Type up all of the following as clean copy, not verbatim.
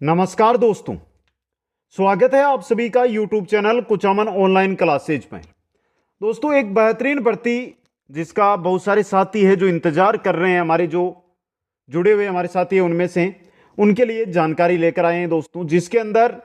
नमस्कार दोस्तों, स्वागत है आप सभी का YouTube channel Kuchaman online classes में। दोस्तों, एक बेहतरीन भर्ती जिसका बहुत सारे साथी है जो इंतजार कर रहे हैं, हमारे जो जुड़े हुए हमारे साथी हैं उनमें से, उनके लिए जानकारी लेकर आए हैं दोस्तों, जिसके अंदर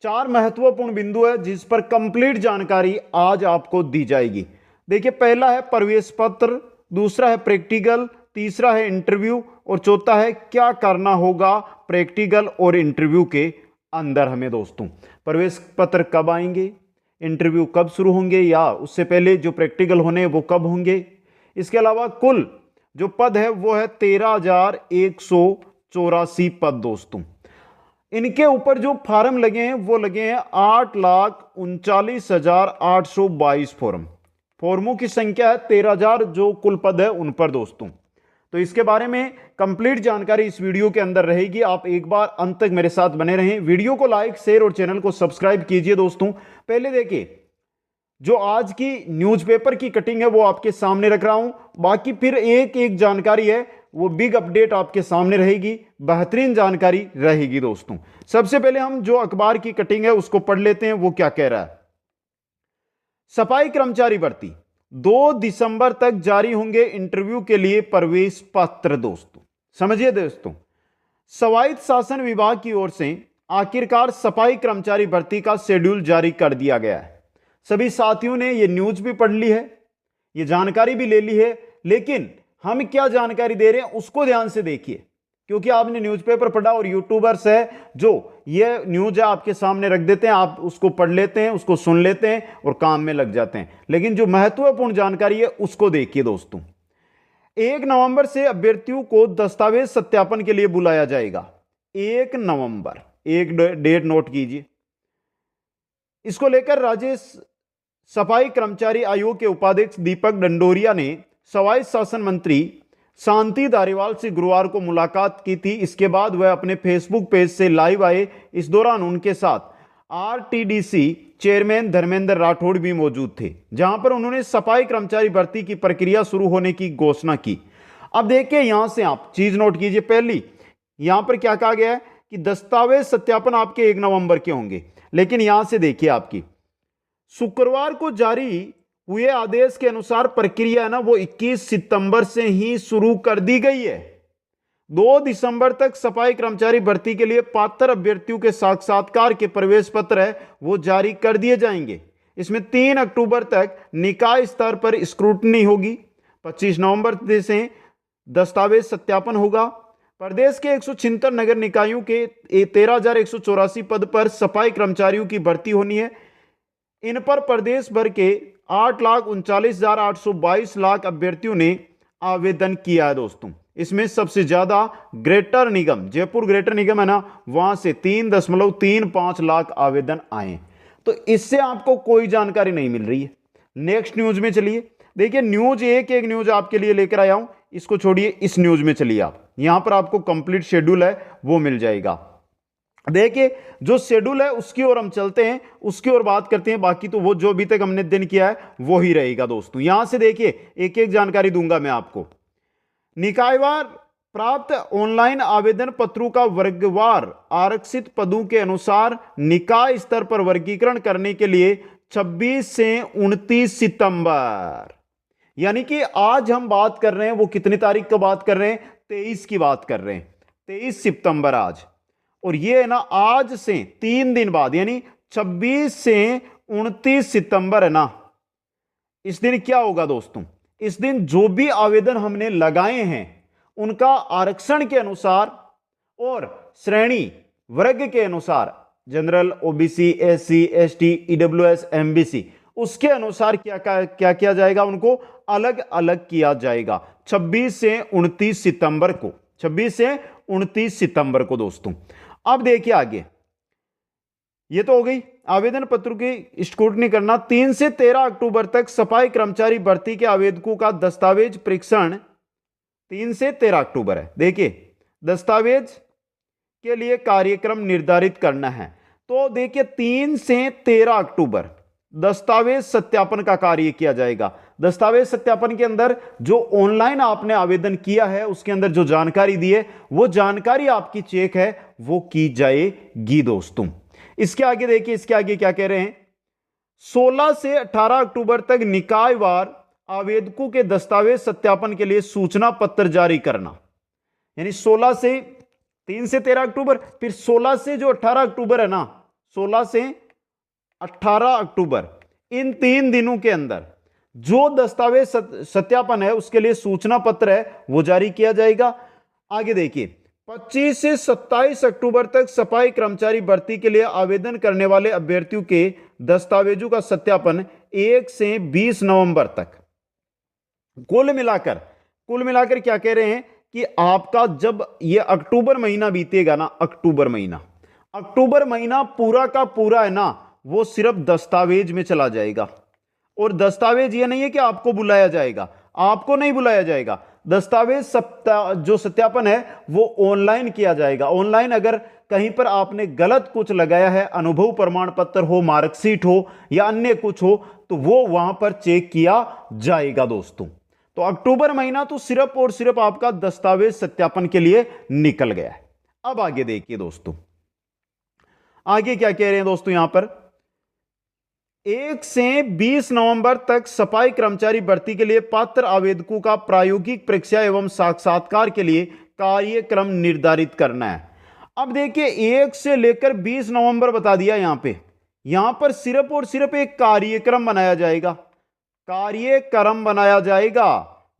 4 महत्वपूर्ण बिंदु है जिस पर कंप्लीट जानकारी आज आपको दी जाएगी। देखिए, पहला है प्रवेश पत्र, दूसरा है प्रैक्टिकल, तीसरा है इंटरव्यू और चौथा है क्या करना होगा प्रैक्टिकल और इंटरव्यू के अंदर हमें। दोस्तों, प्रवेश पत्र कब आएंगे, इंटरव्यू कब शुरू होंगे या उससे पहले जो प्रैक्टिकल होने वो कब होंगे। इसके अलावा कुल जो पद है वो है 13,184 पद। दोस्तों, इनके ऊपर जो फॉर्म लगे हैं वो लगे हैं 8,39,822 फॉर्मों की संख्या है 13,000 जो कुल पद है उन पर। दोस्तों, तो इसके बारे में कंप्लीट जानकारी इस वीडियो के अंदर रहेगी। आप एक बार अंत तक मेरे साथ बने रहें। वीडियो को लाइक, शेयर और चैनल को सब्सक्राइब कीजिए। दोस्तों, पहले देखिए, जो आज की न्यूज़पेपर की कटिंग है वो आपके सामने रख रहा हूं। बाकी फिर एक एक जानकारी है वो बिग अपडेट आपके सामने रहेगी, बेहतरीन जानकारी रहेगी। दोस्तों, सबसे पहले हम जो अखबार की कटिंग है उसको पढ़ लेते हैं, वो क्या कह रहा है। सफाई कर्मचारी भर्ती 2 दिसंबर तक जारी होंगे इंटरव्यू के लिए प्रवेश पत्र। दोस्तों, समझिए दोस्तों, स्वायत्त शासन विभाग की ओर से आखिरकार सफाई कर्मचारी भर्ती का शेड्यूल जारी कर दिया गया है। सभी साथियों ने यह न्यूज भी पढ़ ली है, यह जानकारी भी ले ली है, लेकिन हम क्या जानकारी दे रहे हैं उसको ध्यान से देखिए, क्योंकि आपने न्यूज़पेपर पढ़ा और यूट्यूबर्स है जो ये न्यूज है आपके सामने रख देते हैं, आप उसको पढ़ लेते हैं, उसको सुन लेते हैं और काम में लग जाते हैं, लेकिन जो महत्वपूर्ण जानकारी है उसको देखिए। दोस्तों, 1 नवंबर से अभ्यर्थियों को दस्तावेज सत्यापन के लिए बुलाया जाएगा। 1 नवंबर, एक डेट नोट कीजिए। इसको लेकर राज्य सफाई कर्मचारी आयोग के उपाध्यक्ष दीपक डंडोरिया ने स्वायत्त शासन मंत्री शांति धारीवाल से गुरुवार को मुलाकात की थी। इसके बाद वह अपने फेसबुक पेज से लाइव आए। इस दौरान उनके साथ आरटीडीसी चेयरमैन धर्मेंद्र राठौड़ भी मौजूद थे, जहां पर उन्होंने सफाई कर्मचारी भर्ती की प्रक्रिया शुरू होने की घोषणा की। अब देखिए, यहां से आप चीज नोट कीजिए। पहली, यहां पर क्या कहा गया है कि दस्तावेज सत्यापन आपके 1 नवंबर के होंगे, लेकिन यहां से देखिए, आपकी शुक्रवार को जारी हुए आदेश के अनुसार प्रक्रिया है ना वो 21 सितंबर से ही शुरू कर दी गई है। 2 दिसंबर तक सफाई कर्मचारी भर्ती के लिए पात्र अभ्यर्थियों के साक्षात्कार के प्रवेश पत्र है वो जारी कर दिए जाएंगे। इसमें 3 अक्टूबर तक निकाय स्तर पर स्क्रूटनी होगी। 25 नवंबर से दस्तावेज सत्यापन होगा। प्रदेश के 176 नगर निकायों के 13,184 पद पर सफाई कर्मचारियों की भर्ती होनी है। इन पर प्रदेश भर के 8,39,822 अभ्यर्थियों ने आवेदन किया है। दोस्तों, इसमें सबसे ज्यादा ग्रेटर निगम, जयपुर ग्रेटर निगम है ना, वहां से 3.35 लाख आवेदन आए। तो इससे आपको कोई जानकारी नहीं मिल रही है। नेक्स्ट न्यूज में चलिए। देखिए, न्यूज एक न्यूज आपके लिए लेकर आया हूं, इसको छोड़िए, इस न्यूज में चलिए। आप यहां पर आपको कंप्लीट शेड्यूल है वो मिल जाएगा। देखिए, जो शेड्यूल है उसकी ओर हम चलते हैं, उसकी ओर बात करते हैं। बाकी तो वो जो अभी तक हमने दिन किया है वो ही रहेगा। दोस्तों, यहां से देखिए, एक एक जानकारी दूंगा मैं आपको। निकायवार प्राप्त ऑनलाइन आवेदन पत्रों का वर्गवार आरक्षित पदों के अनुसार निकाय स्तर पर वर्गीकरण करने के लिए 26 से 29 सितंबर, यानी कि आज हम बात कर रहे हैं वो कितनी तारीख का बात कर रहे हैं, 23 की बात कर रहे हैं, 23 सितंबर आज। और ये है ना, आज से 3 दिन बाद यानी 26 से 29 सितंबर है ना, इस दिन क्या होगा दोस्तों, इस दिन जो भी आवेदन हमने लगाए हैं उनका आरक्षण के अनुसार और श्रेणी वर्ग के अनुसार, general, OBC, SC, ST, EWS, MBC, उसके अनुसार क्या क्या किया जाएगा, उनको अलग अलग किया जाएगा 26 से 29 सितंबर को, 26 से 29 सितंबर को। दोस्तों, अब देखिए आगे, ये तो हो गई आवेदन पत्र की स्क्रूटनी करना। 3 से 13 अक्टूबर तक सफाई कर्मचारी भर्ती के आवेदकों का दस्तावेज परीक्षण 3 से 13 अक्टूबर है। देखिए, दस्तावेज के लिए कार्यक्रम निर्धारित करना है। तो देखिए, 3 से 13 अक्टूबर दस्तावेज सत्यापन का कार्य किया जाएगा। दस्तावेज सत्यापन के अंदर जो ऑनलाइन आपने आवेदन किया है उसके अंदर जो जानकारी दी है वो जानकारी आपकी चेक है वो की जाएगी दोस्तों। इसके आगे देखिए, इसके आगे क्या कह रहे हैं, 16 से 18 अक्टूबर तक निकायवार आवेदकों के दस्तावेज सत्यापन के लिए सूचना पत्र जारी करना। यानी 16 से 3 से 13 अक्टूबर, फिर 16 से जो 18 अक्टूबर है ना, 16 से 18 अक्टूबर, इन 3 दिनों के अंदर जो दस्तावेज सत्यापन है उसके लिए सूचना पत्र है वो जारी किया जाएगा। आगे देखिए, 25 से 27 अक्टूबर तक सफाई कर्मचारी भर्ती के लिए आवेदन करने वाले अभ्यर्थियों के दस्तावेजों का सत्यापन 1 से 20 नवंबर तक। कुल मिलाकर क्या कह रहे हैं कि आपका जब ये अक्टूबर महीना बीतेगा ना, अक्टूबर महीना पूरा का पूरा है ना, वो सिर्फ दस्तावेज में चला जाएगा। और दस्तावेज ये नहीं है कि आपको बुलाया जाएगा, आपको नहीं बुलाया जाएगा। दस्तावेज जो सत्यापन है वो ऑनलाइन किया जाएगा। ऑनलाइन अगर कहीं पर आपने गलत कुछ लगाया है, अनुभव प्रमाण पत्र हो, मार्कशीट हो या अन्य कुछ हो, तो वो वहां पर चेक किया जाएगा दोस्तों। तो अक्टूबर महीना तो सिर्फ और सिर्फ आपका दस्तावेज सत्यापन के लिए निकल गया है। अब आगे देखिए दोस्तों, आगे क्या कह रहे हैं दोस्तों, यहां पर 1 से 20 नवंबर तक सफाई कर्मचारी भर्ती के लिए पात्र आवेदकों का प्रायोगिक परीक्षा एवं साक्षात्कार के लिए कार्यक्रम निर्धारित करना है। अब देखिए 1 से लेकर 20 नवंबर बता दिया यहां पर सिर्फ और सिर्फ एक कार्यक्रम बनाया जाएगा।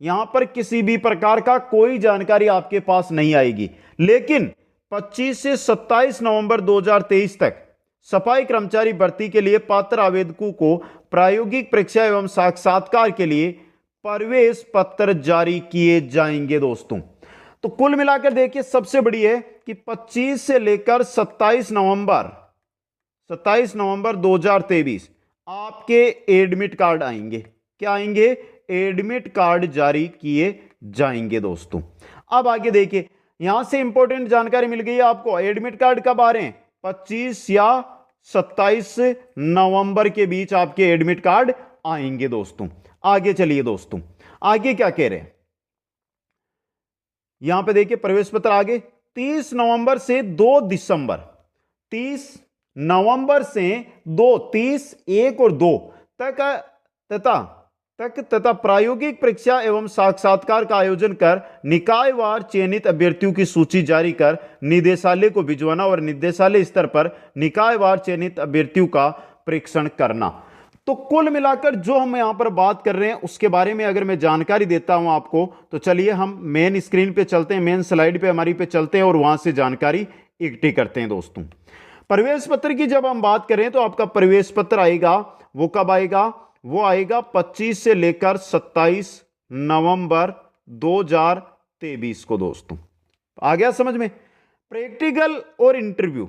यहां पर किसी भी प्रकार का कोई जानकारी आपके पास नहीं आएगी। लेकिन 25 से 27 नवंबर 2023 तक सफाई कर्मचारी भर्ती के लिए पात्र आवेदकों को प्रायोगिक परीक्षा एवं साक्षात्कार के लिए प्रवेश पत्र जारी किए जाएंगे दोस्तों। तो कुल मिलाकर देखिए, सबसे बड़ी है कि 25 से लेकर 27 नवंबर 2023 आपके एडमिट कार्ड आएंगे। क्या आएंगे? एडमिट कार्ड जारी किए जाएंगे दोस्तों। अब आगे देखिए, यहां से इंपॉर्टेंट जानकारी मिल गई है आपको। एडमिट कार्ड कब आ रहे हैं? 25 या 27 नवंबर के बीच आपके एडमिट कार्ड आएंगे दोस्तों। आगे चलिए दोस्तों, आगे क्या कह रहे हैं, यहां पे देखिए प्रवेश पत्र आगे 30 नवंबर से 2 दिसंबर, 30 नवंबर से 30, 1 और 2 तथा प्रायोगिक परीक्षा एवं साक्षात्कार का आयोजन कर निकायवार चयनित अभ्यर्थियों की सूची जारी कर निदेशालय को भिजवाना और निदेशालय स्तर पर निकायवार चयनित अभ्यर्थियों का परीक्षण करना। तो कुल मिलाकर जो हम यहां पर बात कर रहे हैं उसके बारे में अगर मैं जानकारी देता हूं आपको, तो चलिए हम मेन स्क्रीन पे चलते हैं, मेन स्लाइड पे हमारी पे चलते हैं और वहां से जानकारी इकट्ठी करते हैं दोस्तों। प्रवेश पत्र की जब हम बात करें तो आपका प्रवेश पत्र आएगा, वो कब आएगा? वो आएगा 25 से लेकर 27 नवंबर 2023 को दोस्तों। आ गया समझ में? प्रैक्टिकल और इंटरव्यू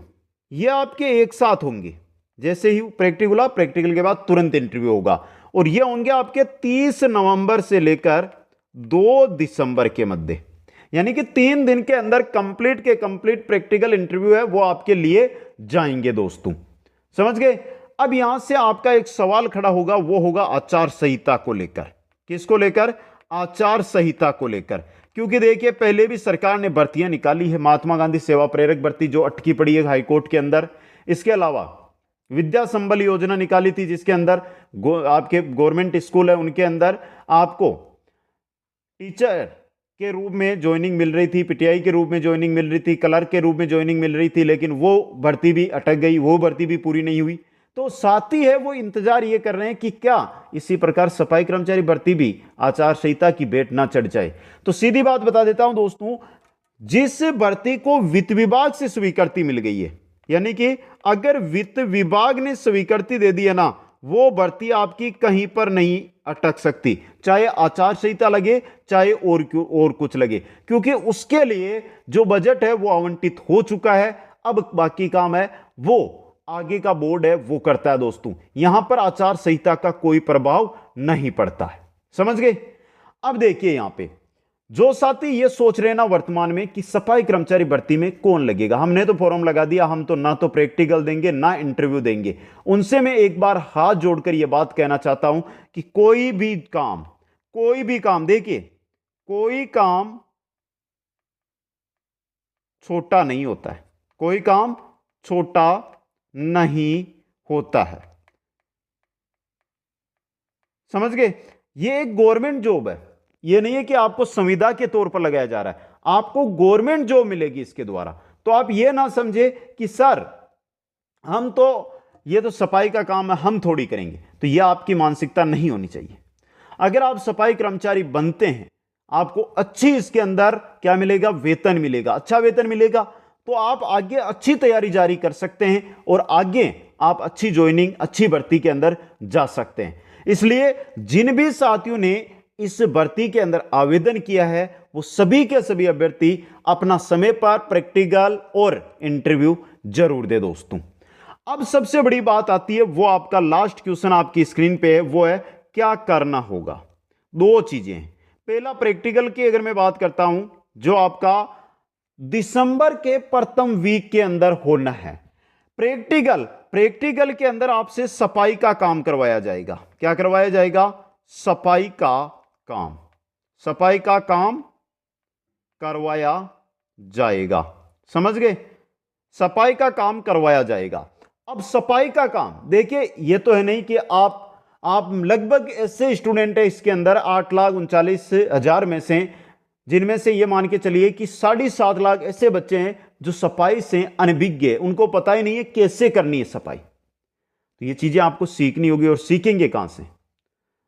ये आपके एक साथ होंगे। जैसे ही प्रैक्टिकल, प्रैक्टिकल के बाद तुरंत इंटरव्यू होगा, और ये होंगे आपके 30 नवंबर से लेकर 2 दिसंबर के मध्य। यानी कि 3 दिन के अंदर कंप्लीट के कंप्लीट प्रैक्टिकल इंटरव्यू है वो आपके लिए जाएंगे दोस्तों। समझ गए? अब यहां से आपका एक सवाल खड़ा होगा, वो होगा आचार संहिता को लेकर। किसको लेकर? आचार संहिता को लेकर। क्योंकि देखिए पहले भी सरकार ने भर्तियां निकाली है, महात्मा गांधी सेवा प्रेरक भर्ती जो अटकी पड़ी है हाईकोर्ट के अंदर। इसके अलावा विद्या संबल योजना निकाली थी जिसके अंदर आपके गवर्नमेंट स्कूल है उनके अंदर आपको टीचर के रूप में ज्वाइनिंग मिल रही थी, पीटीआई के रूप में ज्वाइनिंग मिल रही थी, क्लर्क के रूप में ज्वाइनिंग मिल रही थी, लेकिन वो भर्ती भी अटक गई, वो भर्ती भी पूरी नहीं हुई। तो साथी है वो इंतजार ये कर रहे हैं कि क्या इसी प्रकार सफाई कर्मचारी भर्ती भी आचार संहिता की भेंट ना चढ़ जाए। तो सीधी बात बता देता हूं दोस्तों, जिस भर्ती को वित्त विभाग से स्वीकृति मिल गई है, यानी कि अगर वित्त विभाग ने स्वीकृति दे दी है ना, वो भर्ती आपकी कहीं पर नहीं अटक सकती, चाहे आचार संहिता लगे चाहे और कुछ लगे, क्योंकि उसके लिए जो बजट है वो आवंटित हो चुका है। अब बाकी काम है वो आगे का बोर्ड है वो करता है दोस्तों। यहां पर आचार संहिता का कोई प्रभाव नहीं पड़ता है। समझ गए? अब देखिए यहां पे जो साथी ये सोच रहे हैं ना वर्तमान में कि सफाई कर्मचारी भर्ती में कौन लगेगा, हमने तो फॉर्म लगा दिया, हम तो ना तो प्रैक्टिकल देंगे ना इंटरव्यू देंगे, उनसे मैं एक बार हाथ जोड़कर यह बात कहना चाहता हूं कि कोई भी काम देखिए, कोई काम छोटा नहीं होता है, कोई काम छोटा नहीं होता है, समझ गए। ये एक गवर्नमेंट जॉब है, ये नहीं है कि आपको संविदा के तौर पर लगाया जा रहा है, आपको गवर्नमेंट जॉब मिलेगी इसके द्वारा। तो आप ये ना समझे कि सर हम तो ये तो सफाई का काम है, हम थोड़ी करेंगे, तो यह आपकी मानसिकता नहीं होनी चाहिए। अगर आप सफाई कर्मचारी बनते हैं, आपको अच्छी इसके अंदर क्या मिलेगा, वेतन मिलेगा, अच्छा वेतन मिलेगा, तो आप आगे अच्छी तैयारी जारी कर सकते हैं और आगे आप अच्छी ज्वाइनिंग, अच्छी भर्ती के अंदर जा सकते हैं। इसलिए जिन भी साथियों ने इस भर्ती के अंदर आवेदन किया है, वो सभी के सभी अभ्यर्थी अपना समय पर प्रैक्टिकल और इंटरव्यू जरूर दे दोस्तों। अब सबसे बड़ी बात आती है, वो आपका लास्ट क्वेश्चन आपकी स्क्रीन पे है, वो है क्या करना होगा। दो चीजें हैं, पहला प्रैक्टिकल की अगर मैं बात करता हूं, जो आपका दिसंबर के प्रथम वीक के अंदर होना है। प्रैक्टिकल के अंदर आपसे सफाई का काम करवाया जाएगा। क्या करवाया जाएगा, सफाई का काम करवाया जाएगा, समझ गए, सफाई का काम करवाया जाएगा। अब सफाई का काम देखिए, यह तो है नहीं कि आप लगभग ऐसे स्टूडेंट है इसके अंदर 8,39,000 में से, जिनमें से ये मान के चलिए कि 7.5 लाख ऐसे बच्चे हैं जो सफाई से अनभिज्ञ है, उनको पता ही नहीं है कैसे करनी है सफाई। तो ये चीजें आपको सीखनी होगी, और सीखेंगे कहां से।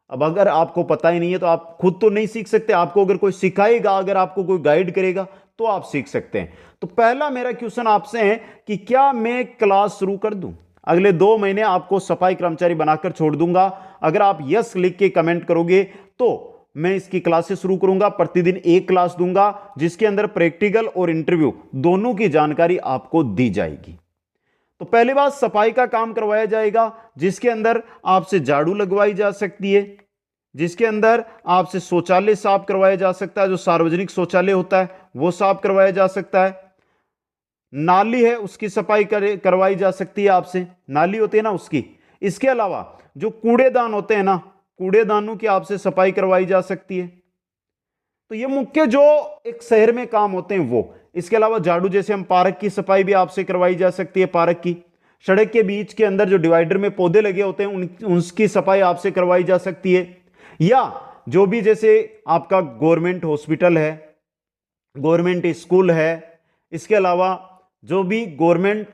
अब अगर आपको पता ही नहीं है तो आप खुद तो नहीं सीख सकते, आपको अगर कोई सिखाएगा, अगर आपको कोई गाइड करेगा तो आप सीख सकते हैं। तो पहला मेरा क्वेश्चन आपसे है कि क्या मैं क्लास शुरू कर दूं। अगले 2 महीने आपको सफाई कर्मचारी बनाकर छोड़ दूंगा। अगर आप यस लिख के कमेंट करोगे तो मैं इसकी क्लासेस शुरू करूंगा, प्रतिदिन 1 क्लास दूंगा, जिसके अंदर प्रैक्टिकल और इंटरव्यू दोनों की जानकारी आपको दी जाएगी। तो पहली बात, सफाई का काम करवाया जाएगा, जिसके अंदर आपसे झाड़ू लगवाई जा सकती है, जिसके अंदर आपसे शौचालय साफ करवाया जा सकता है, जो सार्वजनिक शौचालय होता है वो साफ करवाया जा सकता है, नाली है उसकी सफाई करवाई जा सकती है, आपसे नाली होती है ना उसकी। इसके अलावा जो कूड़ेदान होते हैं ना, कूड़ेदानों की आपसे सफाई करवाई जा सकती है। तो ये मुख्य जो एक शहर में काम होते हैं वो। इसके अलावा झाड़ू, जैसे हम पार्क की सफाई भी आपसे करवाई जा सकती है, पार्क की, सड़क के बीच के अंदर जो डिवाइडर में पौधे लगे होते हैं उसकी सफाई आपसे करवाई जा सकती है, या जो भी जैसे आपका गवर्नमेंट हॉस्पिटल है, गवर्नमेंट स्कूल है, इसके अलावा जो भी गवर्नमेंट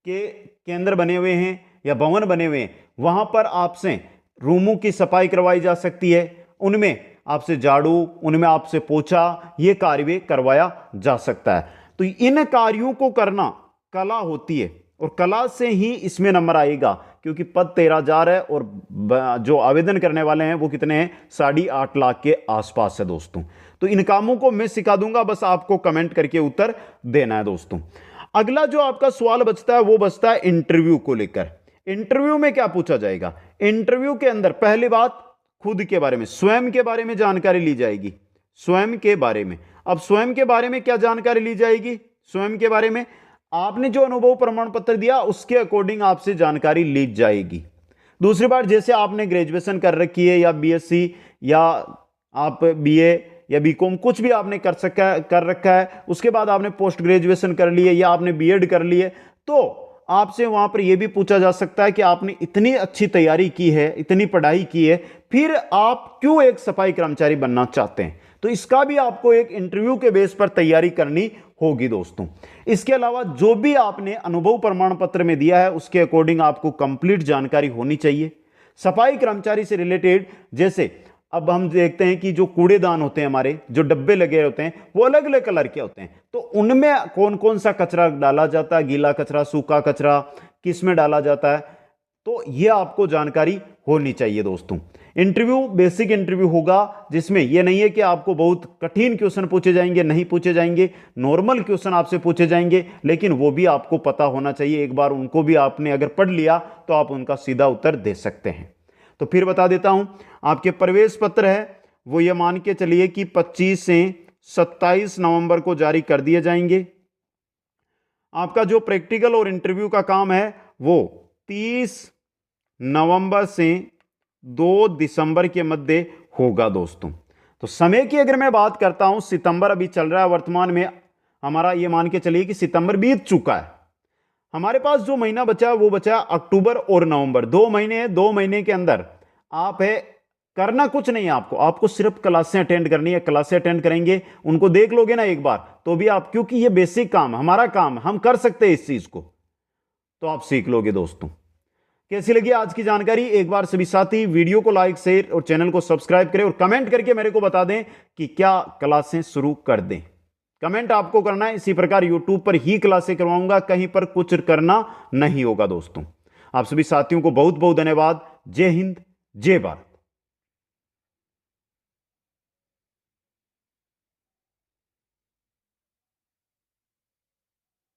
के केंद्र बने हुए हैं या भवन बने हुए हैं, वहां पर आपसे रूमों की सफाई करवाई जा सकती है, उनमें आपसे झाड़ू, उनमें आपसे पोछा, ये कार्य भी करवाया जा सकता है। तो इन कार्यों को करना कला होती है, और कला से ही इसमें नंबर आएगा, क्योंकि पद 13,000 है और जो आवेदन करने वाले हैं वो कितने हैं, 8.5 लाख के आसपास है दोस्तों। तो इन कामों को मैं सिखा दूंगा, बस आपको कमेंट करके उत्तर देना है दोस्तों। अगला जो आपका सवाल बचता है वो बचता है इंटरव्यू को लेकर। इंटरव्यू में क्या पूछा जाएगा, इंटरव्यू के अंदर पहली बात खुद के बारे में, स्वयं के बारे में जानकारी ली जाएगी, स्वयं के बारे में। अब स्वयं के बारे में क्या जानकारी ली जाएगी, स्वयं के बारे में आपने जो अनुभव प्रमाण पत्र दिया उसके अकॉर्डिंग आपसे जानकारी ली जाएगी। दूसरी बात, जैसे आपने ग्रेजुएशन कर रखी है या बीएससी या आप बीए या बीकॉम कुछ भी आपने कर रखा है, उसके बाद आपने पोस्ट ग्रेजुएशन कर ली है या आपने बीएड कर ली है, तो आपसे वहां पर यह भी पूछा जा सकता है कि आपने इतनी अच्छी तैयारी की है, इतनी पढ़ाई की है, फिर आप क्यों एक सफाई कर्मचारी बनना चाहते हैं। तो इसका भी आपको एक इंटरव्यू के बेस पर तैयारी करनी होगी दोस्तों। इसके अलावा जो भी आपने अनुभव प्रमाण पत्र में दिया है उसके अकॉर्डिंग आपको कंप्लीट जानकारी होनी चाहिए सफाई कर्मचारी से रिलेटेड। जैसे अब हम देखते हैं कि जो कूड़ेदान होते हैं हमारे, जो डब्बे लगे होते हैं वो अलग अलग कलर के होते हैं, तो उनमें कौन कौन सा कचरा डाला जाता है, गीला कचरा, सूखा कचरा, किस में डाला जाता है, तो यह आपको जानकारी होनी चाहिए दोस्तों। इंटरव्यू बेसिक इंटरव्यू होगा, जिसमें यह नहीं है कि आपको बहुत कठिन क्वेश्चन पूछे जाएंगे, नहीं पूछे जाएंगे, नॉर्मल क्वेश्चन आपसे पूछे जाएंगे, लेकिन वो भी आपको पता होना चाहिए। एक बार उनको भी आपने अगर पढ़ लिया तो आप उनका सीधा उत्तर दे सकते हैं। तो फिर बता देता हूं, आपके प्रवेश पत्र है वो ये मान के चलिए कि 25 से 27 नवंबर को जारी कर दिए जाएंगे। आपका जो प्रैक्टिकल और इंटरव्यू का काम है वो 30 नवंबर से 2 दिसंबर के मध्य होगा दोस्तों। तो समय की अगर मैं बात करता हूं, सितंबर अभी चल रहा है वर्तमान में, हमारा ये मान के चलिए कि सितंबर बीत चुका है। हमारे पास जो महीना बचा है वो बचा है अक्टूबर और नवंबर, 2 महीने हैं। 2 महीने के अंदर आप है करना कुछ नहीं है, आपको सिर्फ क्लासें अटेंड करनी है। क्लासें अटेंड करेंगे, उनको देख लोगे ना एक बार तो भी आप, क्योंकि ये बेसिक काम हमारा काम, हम कर सकते हैं इस चीज को, तो आप सीख लोगे दोस्तों। कैसी लगी आज की जानकारी? एक बार सभी साथी वीडियो को लाइक, शेयर और चैनल को सब्सक्राइब करें और कमेंट करके मेरे को बता दें कि क्या क्लासें शुरू कर दें। कमेंट आपको करना है, इसी प्रकार यूट्यूब पर ही क्लासें करवाऊंगा, कहीं पर कुछ करना नहीं होगा दोस्तों। आप सभी साथियों को बहुत बहुत धन्यवाद। जय हिंद, जय भारत।